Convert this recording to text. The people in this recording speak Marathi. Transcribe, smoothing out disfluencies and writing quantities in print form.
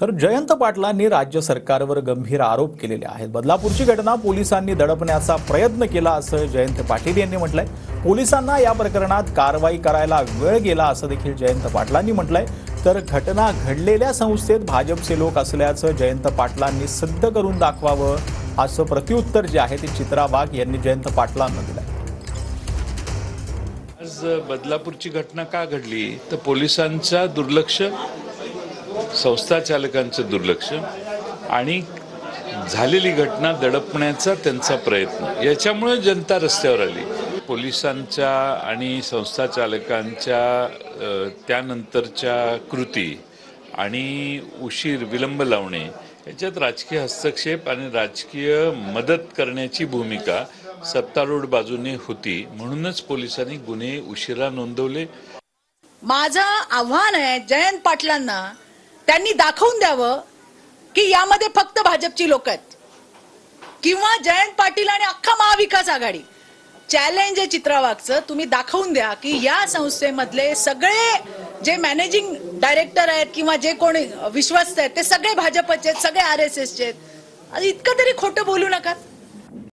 तर जयंत पाटलांनी राज्य सरकारवर गंभीर आरोप केलेले आहेत। बदलापूरची घटना पोलिसांनी दडपण्याचा प्रयत्न केला असं जयंत पाटील यांनी म्हटलंय। पोलिसांना या प्रकरणात कारवाई करायला वेळ गेला असं देखील जयंत पाटलांनी म्हटलंय। तर घटना घडलेल्या संस्थेत भाजपचे लोक असल्याचं जयंत पाटलांनी सिद्ध करून दाखवावं असं प्रत्युत्तर जे आहे ते चित्रा वाघ यांनी जयंत पाटलांना दिलंय। आज बदलापूरची घटना का घडली तर पोलिसांचा दुर्लक्ष, संस्था चालकांचं दुर्लक्ष आणि झालेली घटना दडपण्याचा त्यांचा प्रयत्न, याच्यामुळे जनता रस्त्यावर आली। पोलिसांच्या आणि संस्था चालकांच्या त्यानंतरच्या कृती आणि उशीर विलंब लावणे याच्यात राजकीय हस्तक्षेप आणि राजकीय मदत करण्याची भूमिका सत्तारूढ बाजूने होती, म्हणूनच पोलिसांनी गुन्हे उशिरा नोंदवले। माझं आव्हान आहे जयंत पाटलांना, त्यांनी दाखवून द्यावं की यामध्ये फक्त भाजपची लोक आहेत किंवा जयंत पाटील आणि अख्खा महाविकास आघाडी। चॅलेंज आहे चित्रा वाघचं, तुम्ही दाखवून द्या की या संस्थेमधले सगळे जे मॅनेजिंग डायरेक्टर आहेत किंवा जे कोणी विश्वस्त आहेत ते सगळे भाजपचे आहेत, सगळे RSSचे आहेत। इतकं तरी खोटं बोलू नका।